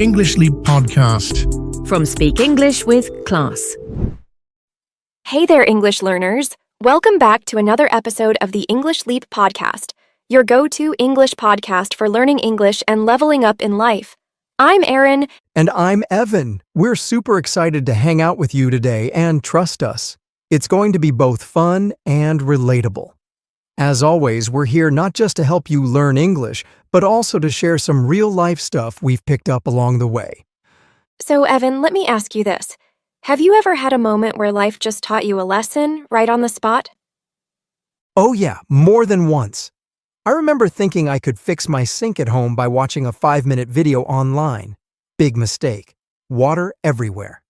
English Leap Podcast. From Speak English with Class. Hey there, English learners. Welcome back to another episode of the English Leap Podcast, your go-to English podcast for learning English and leveling up in life. I'm Erin. And I'm Evan. We're super excited to hang out with you today, and trust us, it's going to be both fun and relatable. As always, we're here not just to help you learn English, but also to share some real-life stuff we've picked up along the way. So, Evan, let me ask you this. Have you ever had a moment where life just taught you a lesson right on the spot? Oh yeah, more than once. I remember thinking I could fix my sink at home by watching a 5-minute video online. Big mistake. Water everywhere.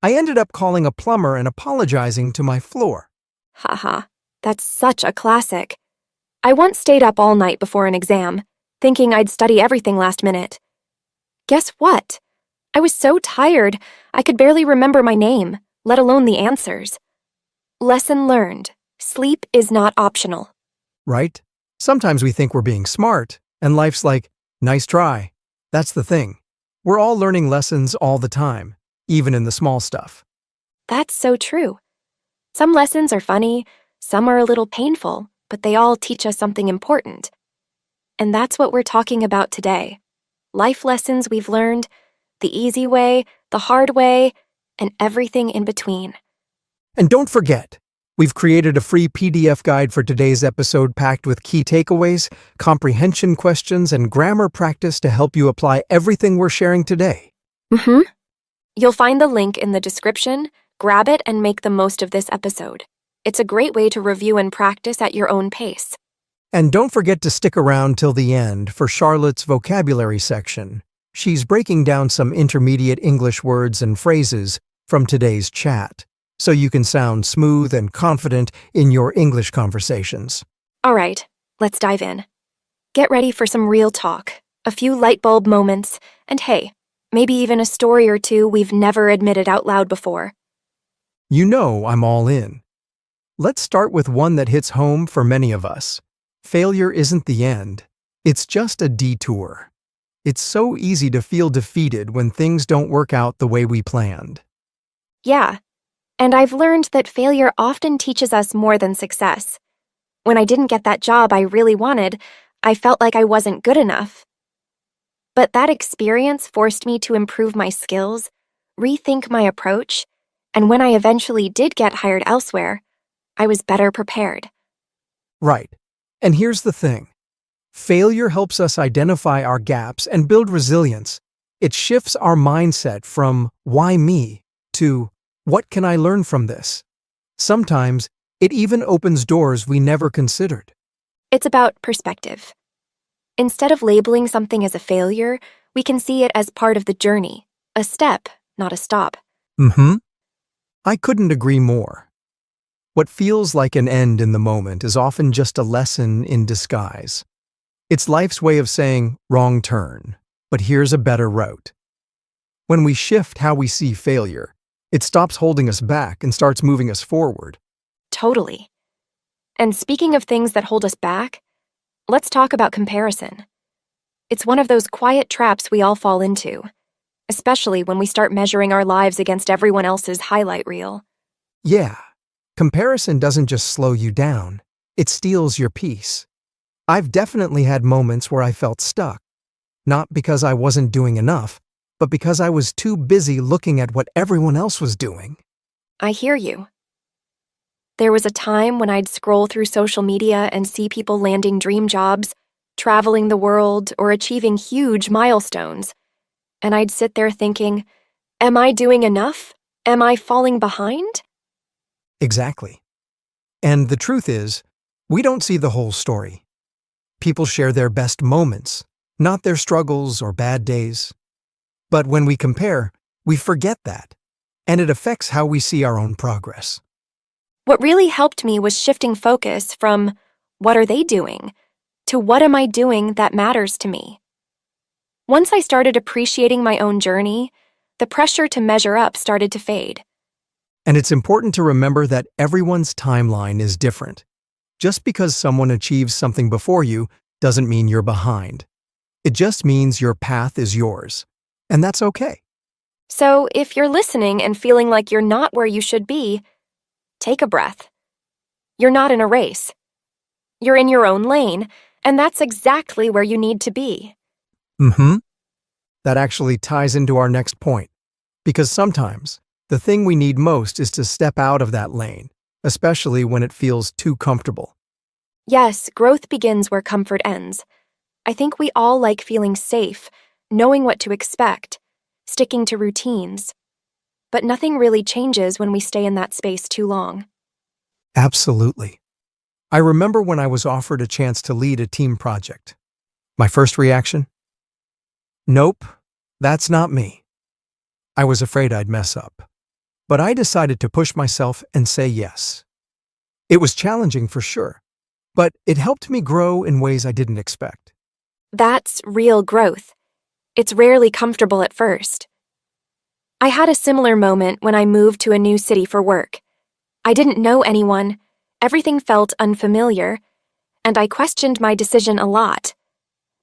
I ended up calling a plumber and apologizing to my floor. Haha, that's such a classic. I once stayed up all night before an exam, thinking I'd study everything last minute. Guess what? I was so tired, I could barely remember my name, let alone the answers. Lesson learned. Sleep is not optional. Right? Sometimes we think we're being smart, and life's like, nice try. That's the thing. We're all learning lessons all the time, even in the small stuff. That's so true. Some lessons are funny, some are a little painful, but they all teach us something important. And that's what we're talking about today. Life lessons we've learned, the easy way, the hard way, and everything in between. And don't forget, we've created a free PDF guide for today's episode packed with key takeaways, comprehension questions, and grammar practice to help you apply everything we're sharing today. You'll find the link in the description. Grab it and make the most of this episode. It's a great way to review and practice at your own pace. And don't forget to stick around till the end for Charlotte's vocabulary section. She's breaking down some intermediate English words and phrases from today's chat, so you can sound smooth and confident in your English conversations. All right, let's dive in. Get ready for some real talk, a few light bulb moments, and hey, maybe even a story or two we've never admitted out loud before. You know I'm all in. Let's start with one that hits home for many of us. Failure isn't the end. It's just a detour. It's so easy to feel defeated when things don't work out the way we planned. Yeah, and I've learned that failure often teaches us more than success. When I didn't get that job I really wanted, I felt like I wasn't good enough. But that experience forced me to improve my skills, rethink my approach, and when I eventually did get hired elsewhere, I was better prepared. Right. And here's the thing. Failure helps us identify our gaps and build resilience. It shifts our mindset from, why me, to, what can I learn from this? Sometimes, it even opens doors we never considered. It's about perspective. Instead of labeling something as a failure, we can see it as part of the journey, a step, not a stop. I couldn't agree more. What feels like an end in the moment is often just a lesson in disguise. It's life's way of saying, wrong turn, but here's a better route. When we shift how we see failure, it stops holding us back and starts moving us forward. Totally. And speaking of things that hold us back, let's talk about comparison. It's one of those quiet traps we all fall into, especially when we start measuring our lives against everyone else's highlight reel. Yeah, comparison doesn't just slow you down, it steals your peace. I've definitely had moments where I felt stuck, not because I wasn't doing enough, but because I was too busy looking at what everyone else was doing. I hear you. There was a time when I'd scroll through social media and see people landing dream jobs, traveling the world, or achieving huge milestones. And I'd sit there thinking, am I doing enough? Am I falling behind? Exactly. And the truth is, we don't see the whole story. People share their best moments, not their struggles or bad days. But when we compare, we forget that, and it affects how we see our own progress. What really helped me was shifting focus from, what are they doing, to what am I doing that matters to me? Once I started appreciating my own journey, the pressure to measure up started to fade. And it's important to remember that everyone's timeline is different. Just because someone achieves something before you doesn't mean you're behind. It just means your path is yours. and that's okay. So if you're listening and feeling like you're not where you should be, take a breath. You're not in a race. You're in your own lane, and that's exactly where you need to be. That actually ties into our next point, because sometimes the thing we need most is to step out of that lane, especially when it feels too comfortable. Yes, growth begins where comfort ends. I think we all like feeling safe, knowing what to expect, sticking to routines. But nothing really changes when we stay in that space too long. Absolutely. I remember when I was offered a chance to lead a team project. My first reaction? Nope, that's not me. I was afraid I'd mess up. But I decided to push myself and say yes. It was challenging for sure, but it helped me grow in ways I didn't expect. That's real growth. It's rarely comfortable at first. I had a similar moment when I moved to a new city for work. I didn't know anyone, everything felt unfamiliar, and I questioned my decision a lot.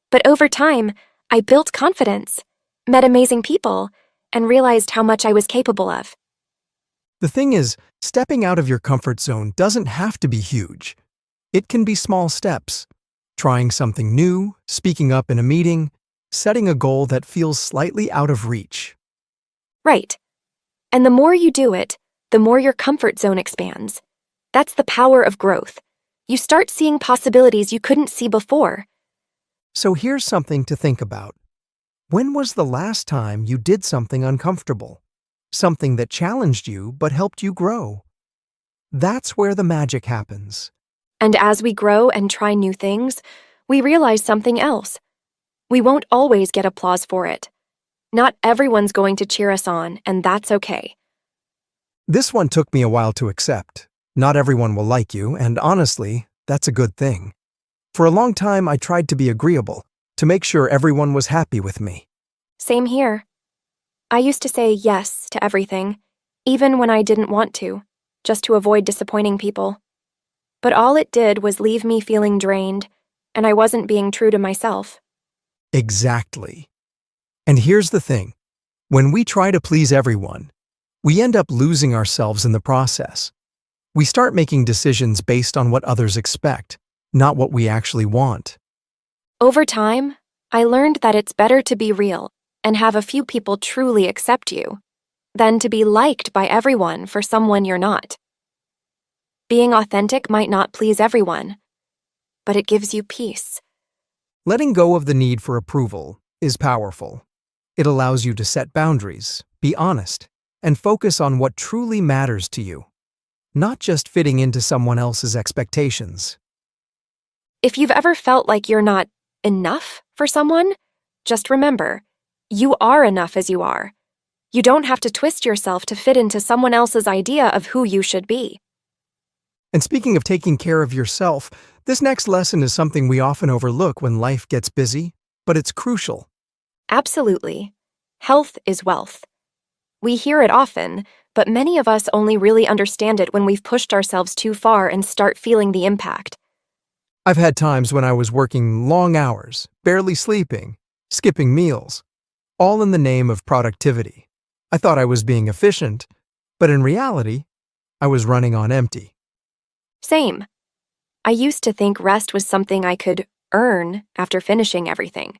But over time, I built confidence, met amazing people, and realized how much I was capable of. The thing is, stepping out of your comfort zone doesn't have to be huge. It can be small steps. Trying something new, speaking up in a meeting, setting a goal that feels slightly out of reach. Right. And the more you do it, the more your comfort zone expands. That's the power of growth. You start seeing possibilities you couldn't see before. So here's something to think about. When was the last time you did something uncomfortable? Something that challenged you but helped you grow? That's where the magic happens. And as we grow and try new things, we realize something else. We won't always get applause for it. Not everyone's going to cheer us on, and that's okay. This one took me a while to accept. Not everyone will like you, and honestly, that's a good thing. For a long time, I tried to be agreeable, to make sure everyone was happy with me. Same here. I used to say yes to everything, even when I didn't want to, just to avoid disappointing people. But all it did was leave me feeling drained, and I wasn't being true to myself. Exactly. And here's the thing. When we try to please everyone, we end up losing ourselves in the process. We start making decisions based on what others expect, not what we actually want. Over time, I learned that it's better to be real and have a few people truly accept you than to be liked by everyone for someone you're not. Being authentic might not please everyone, but it gives you peace. Letting go of the need for approval is powerful. It allows you to set boundaries, be honest, and focus on what truly matters to you, not just fitting into someone else's expectations. If you've ever felt like you're not enough for someone, just remember, you are enough as you are. You don't have to twist yourself to fit into someone else's idea of who you should be. And speaking of taking care of yourself, this next lesson is something we often overlook when life gets busy, but it's crucial. Absolutely. Health is wealth. We hear it often, but many of us only really understand it when we've pushed ourselves too far and start feeling the impact. I've had times when I was working long hours, barely sleeping, skipping meals, all in the name of productivity. I thought I was being efficient, but in reality, I was running on empty. Same. I used to think rest was something I could earn after finishing everything.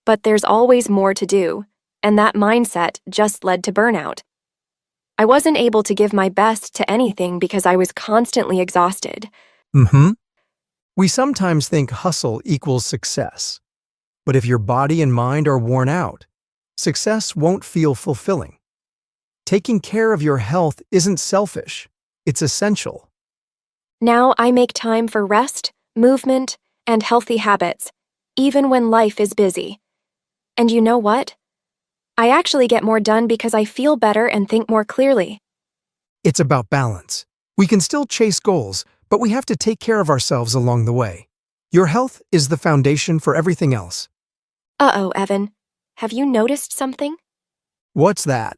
But there's always more to do, and that mindset just led to burnout. I wasn't able to give my best to anything because I was constantly exhausted. We sometimes think hustle equals success. But if your body and mind are worn out, success won't feel fulfilling. Taking care of your health isn't selfish, it's essential. Now I make time for rest, movement, and healthy habits, even when life is busy. And you know what? I actually get more done because I feel better and think more clearly. It's about balance. We can still chase goals, but we have to take care of ourselves along the way. Your health is the foundation for everything else. Uh-oh, Evan. Have you noticed something? What's that?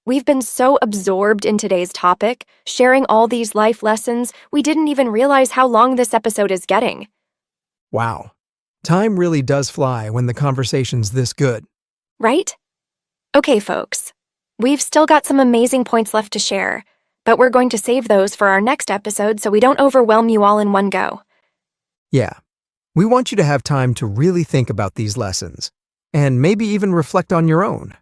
We've been so absorbed in today's topic, sharing all these life lessons, we didn't even realize how long this episode is getting. Wow. Time really does fly when the conversation's this good. Right? Okay, folks. We've still got some amazing points left to share, but we're going to save those for our next episode so we don't overwhelm you all in one go. Yeah, we want you to have time to really think about these lessons, and maybe even reflect on your own.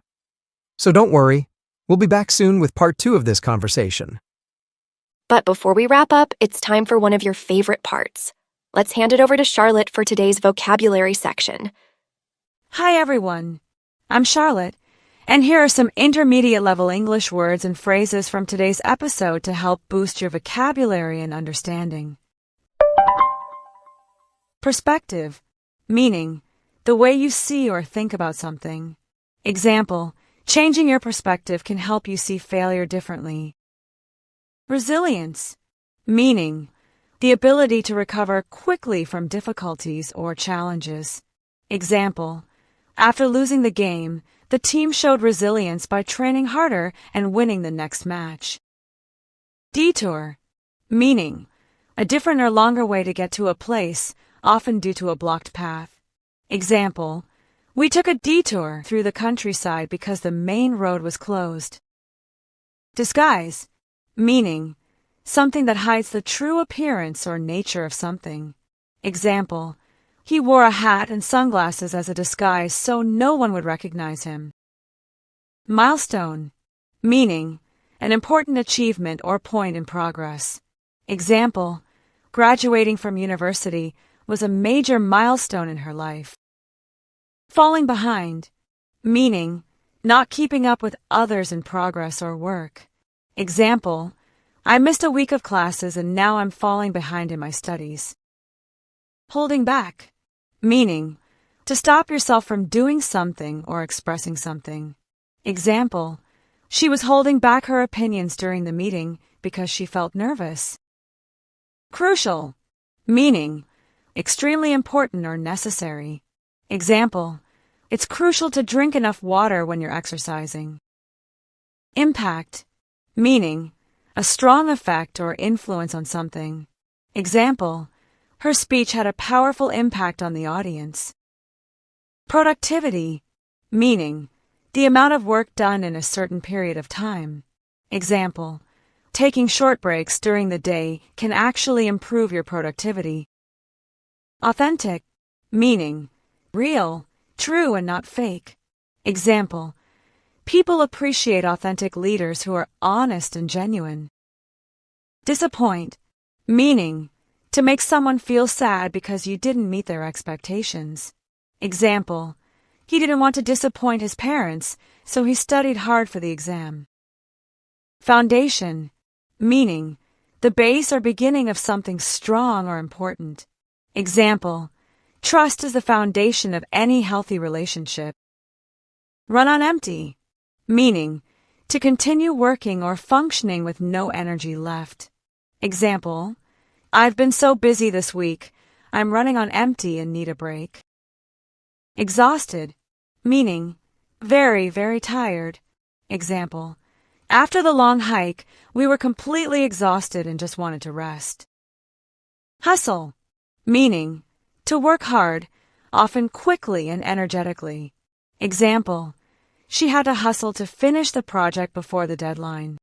So don't worry, we'll be back soon with part 2 of this conversation. But before we wrap up, it's time for one of your favorite parts. Let's hand it over to Charlotte for today's vocabulary section. Hi everyone, I'm Charlotte, and here are some intermediate level English words and phrases from today's episode to help boost your vocabulary and understanding. Perspective, meaning the way you see or think about something. Example, changing your perspective can help you see failure differently. Resilience, meaning the ability to recover quickly from difficulties or challenges. Example, after losing the game, the team showed resilience by training harder and winning the next match. Detour, meaning a different or longer way to get to a place, often due to a blocked path. Example, we took a detour through the countryside because the main road was closed. Disguise, meaning something that hides the true appearance or nature of something. Example, he wore a hat and sunglasses as a disguise so no one would recognize him. Milestone, meaning an important achievement or point in progress. Example, graduating from university was a major milestone in her life. Falling behind, meaning not keeping up with others in progress or work. Example, I missed a week of classes and now I'm falling behind in my studies. Holding back, meaning to stop yourself from doing something or expressing something. Example, she was holding back her opinions during the meeting because she felt nervous. Crucial, meaning extremely important or necessary. Example, it's crucial to drink enough water when you're exercising. Impact, meaning a strong effect or influence on something. Example, her speech had a powerful impact on the audience. Productivity, meaning the amount of work done in a certain period of time. Example, taking short breaks during the day can actually improve your productivity. Authentic, meaning real, true and not fake. Example, people appreciate authentic leaders who are honest and genuine. Disappoint, meaning to make someone feel sad because you didn't meet their expectations. Example, he didn't want to disappoint his parents, so he studied hard for the exam. Foundation, meaning the base or beginning of something strong or important. Example, trust is the foundation of any healthy relationship. Run on empty, meaning to continue working or functioning with no energy left. Example, I've been so busy this week, I'm running on empty and need a break. Exhausted, meaning very, very tired. Example, after the long hike, we were completely exhausted and just wanted to rest. Hustle, meaning to work hard, often quickly and energetically. Example, she had to hustle to finish the project before the deadline.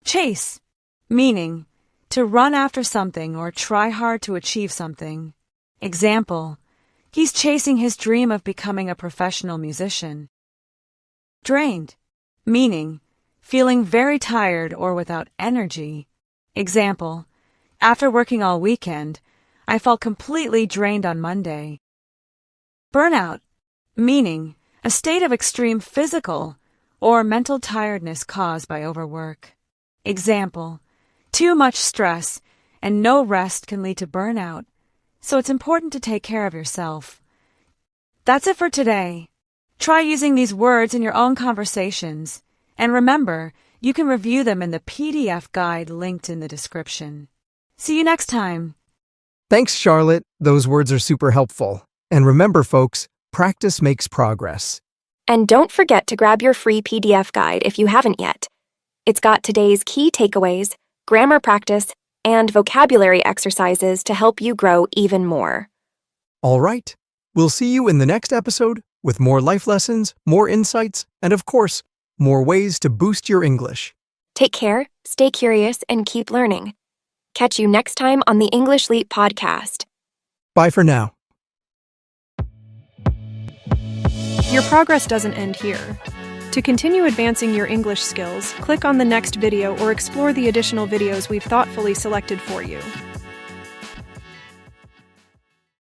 Chase, meaning to run after something or try hard to achieve something. Example, he's chasing his dream of becoming a professional musician. Drained, meaning feeling very tired or without energy. Example, after working all weekend, I felt completely drained on Monday. Burnout, meaning a state of extreme physical or mental tiredness caused by overwork. Example, too much stress and no rest can lead to burnout, so it's important to take care of yourself. That's it for today. Try using these words in your own conversations, and remember, you can review them in the PDF guide linked in the description. See you next time. Thanks, Charlotte. Those words are super helpful. And remember, folks, practice makes progress. And don't forget to grab your free PDF guide if you haven't yet. It's got today's key takeaways, grammar practice, and vocabulary exercises to help you grow even more. All right. We'll see you in the next episode with more life lessons, more insights, and of course, more ways to boost your English. Take care, stay curious, and keep learning. Catch you next time on the English Leap podcast. Bye for now. Your progress doesn't end here. To continue advancing your English skills, click on the next video or explore the additional videos we've thoughtfully selected for you.